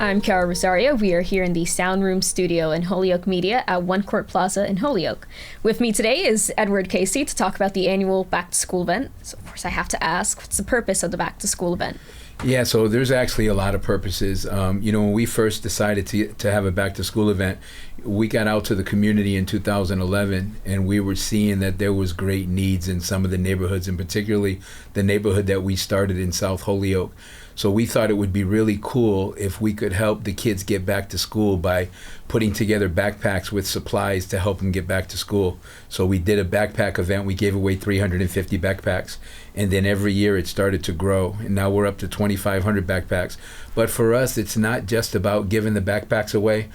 I'm Kiara Rosario. We are here in the Sound Room studio in Holyoke Media at One Court Plaza in Holyoke. With me today is Eddie Caisse to talk about the annual Back to School event. So, of course, I have to ask, what's the purpose of the Back to School event? Yeah, so there's actually a lot of purposes. When we first decided to have a Back to School event, we got out to the community in 2011, and we were seeing that there was great needs in some of the neighborhoods, and particularly the neighborhood that we started in South Holyoke. So we thought it would be really cool if we could help the kids get back to school by putting together backpacks with supplies to help them get back to school. So we did a backpack event. We gave away 350 backpacks. And then every year it started to grow. And now we're up to 2,500 backpacks. But for us, it's not just about giving the backpacks away.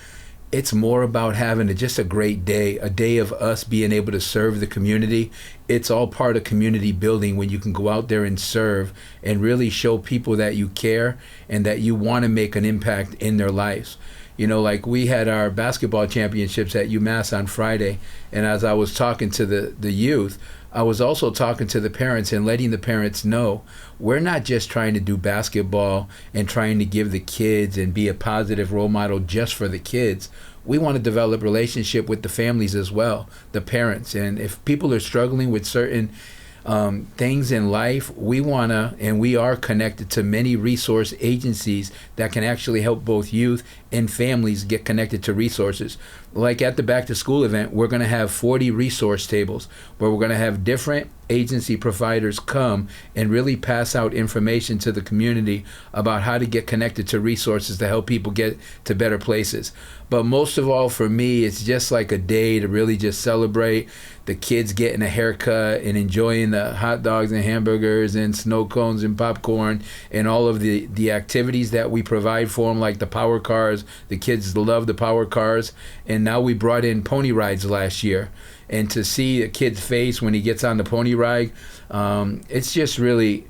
It's more about having just a great day, a day of us being able to serve the community. It's all part of community building when you can go out there and serve and really show people that you care and that you want to make an impact in their lives. You know, like we had our basketball championships at UMass on Friday, and as I was talking to the youth, I was also talking to the parents and letting the parents know we're not just trying to do basketball and trying to give the kids and be a positive role model just for the kids. We want to develop relationship with the families as well, the parents. And if people are struggling with certain things in life, we want to, and we are connected to many resource agencies that can actually help both youth and families get connected to resources. Like at the Back to School event, we're going to have 40 resource tables where we're going to have different agency providers come and really pass out information to the community about how to get connected to resources to help people get to better places. But most of all, for me, it's just like a day to really just celebrate the kids getting a haircut and enjoying the hot dogs and hamburgers and snow cones and popcorn and all of the activities that we provide for them, like the power cars. The kids love the power cars. And now we brought in pony rides last year. And to see a kid's face when he gets on the pony ride, it's just really,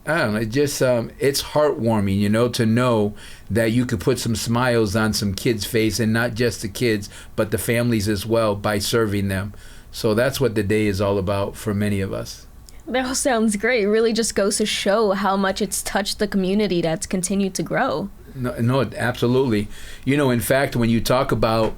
I don't know, it's heartwarming, to know that you could put some smiles on some kids' face, and not just the kids, but the families as well, by serving them. So that's what the day is all about for many of us. That all sounds great. It really just goes to show how much it's touched the community that's continued to grow. No, absolutely. In fact, when you talk about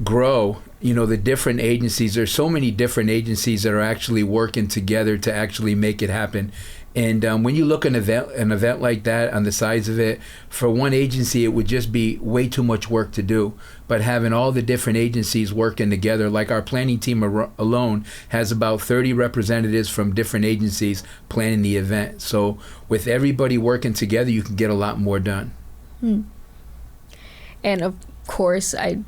grow, the different agencies, there's so many different agencies that are actually working together to actually make it happen. And when you look at an event like that, on the size of it, for one agency, it would just be way too much work to do. But having all the different agencies working together, like our planning team alone has about 30 representatives from different agencies planning the event. So with everybody working together, you can get a lot more done. And of course, I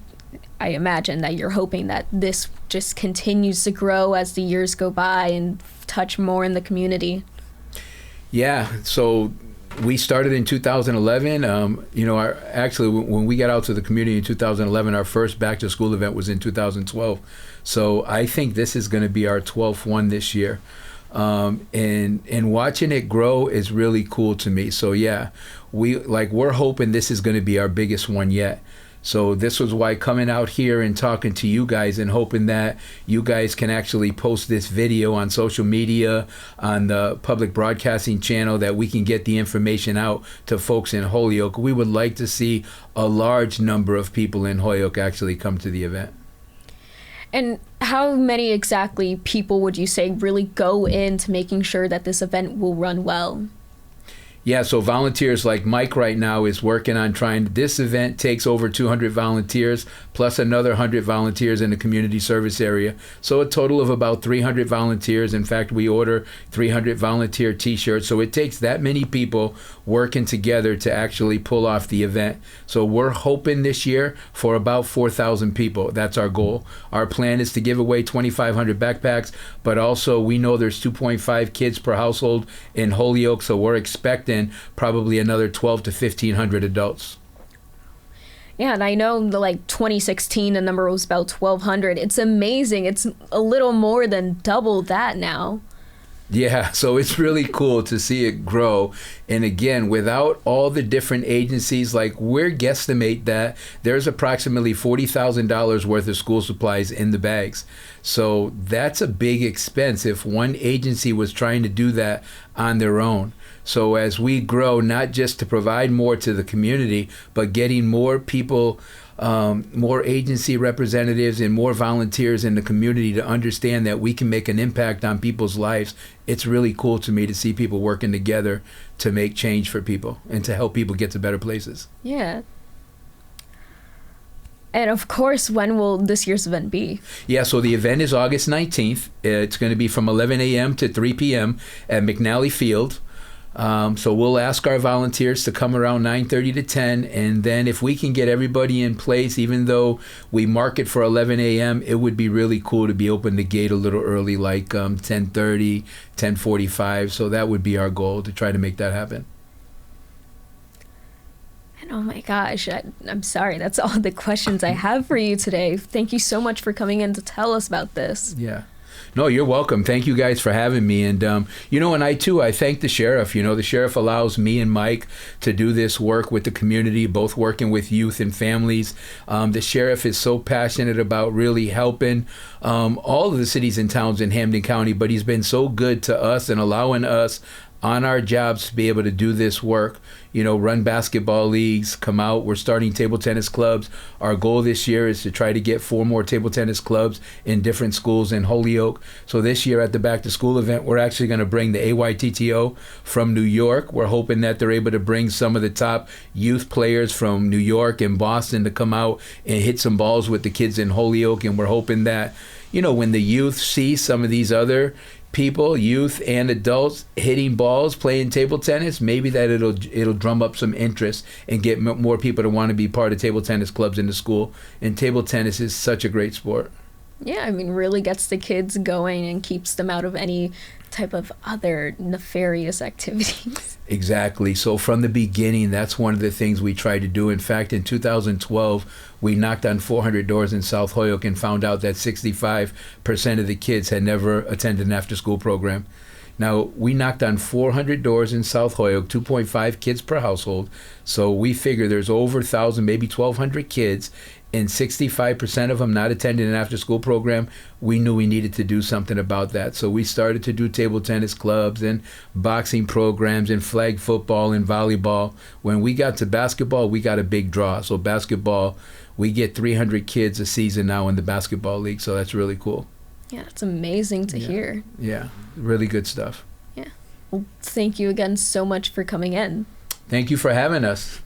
imagine that you're hoping that this just continues to grow as the years go by and touch more in the community. Yeah, so we started in 2011. Actually, when we got out to the community in 2011, our first back to school event was in 2012. So I think this is going to be our 12th one this year. And watching it grow is really cool to me. So yeah, we're hoping this is going to be our biggest one yet. So this was why coming out here and talking to you guys and hoping that you guys can actually post this video on social media, on the public broadcasting channel, that we can get the information out to folks in Holyoke. We would like to see a large number of people in Holyoke actually come to the event. And how many exactly people would you say really go into making sure that this event will run well? Yeah, so volunteers like Mike right now is working on this event takes over 200 volunteers, plus another 100 volunteers in the community service area. So a total of about 300 volunteers. In fact, we order 300 volunteer t-shirts. So it takes that many people working together to actually pull off the event. So we're hoping this year for about 4,000 people. That's our goal. Our plan is to give away 2,500 backpacks, but also we know there's 2.5 kids per household in Holyoke, so we're expecting probably another 12 to 1,500 adults. Yeah, and I know 2016, the number was about 1,200. It's amazing. It's a little more than double that now. Yeah, so it's really cool to see it grow. And again, without all the different agencies, like we're guesstimate that there's approximately $40,000 worth of school supplies in the bags. So that's a big expense if one agency was trying to do that on their own. So as we grow, not just to provide more to the community, but getting more people, more agency representatives and more volunteers in the community to understand that we can make an impact on people's lives. It's really cool to me to see people working together to make change for people and to help people get to better places. Yeah. And of course, when will this year's event be? Yeah, so the event is August 19th. It's going to be from 11 a.m. to 3 p.m. at McNally Field. So we'll ask our volunteers to come around 9:30 to 10, and then if we can get everybody in place, even though we mark it for 11 a.m., it would be really cool to be open the gate a little early, like 10:30, 10:45. So that would be our goal, to try to make that happen. And oh my gosh, I'm sorry, that's all the questions I have for you today. Thank you so much for coming in to tell us about this. Yeah. No, you're welcome. Thank you guys for having me. And, and I thank the sheriff. The sheriff allows me and Mike to do this work with the community, both working with youth and families. The sheriff is so passionate about really helping all of the cities and towns in Hampden County, but he's been so good to us and allowing us on our jobs to be able to do this work, run basketball leagues, come out. We're starting table tennis clubs. Our goal this year is to try to get 4 more table tennis clubs in different schools in Holyoke. So this year at the back to school event, we're actually going to bring the AYTTO from New York. We're hoping that they're able to bring some of the top youth players from New York and Boston to come out and hit some balls with the kids in Holyoke. And we're hoping that, when the youth see some of these other people, youth and adults, hitting balls, playing table tennis, maybe that it'll drum up some interest and get more people to want to be part of table tennis clubs in the school. And table tennis is such a great sport. Yeah, really gets the kids going and keeps them out of any type of other nefarious activities. Exactly. So from the beginning, that's one of the things we tried to do. In fact, in 2012, we knocked on 400 doors in South Holyoke and found out that 65% of the kids had never attended an after-school program. Now, we knocked on 400 doors in South Holyoke, 2.5 kids per household. So we figure there's over 1,000, maybe 1,200 kids, and 65% of them not attending an after-school program. We knew we needed to do something about that. So we started to do table tennis clubs and boxing programs and flag football and volleyball. When we got to basketball, we got a big draw. So basketball, we get 300 kids a season now in the basketball league. So that's really cool. Yeah, it's amazing to hear. Yeah, really good stuff. Yeah. Well, thank you again so much for coming in. Thank you for having us.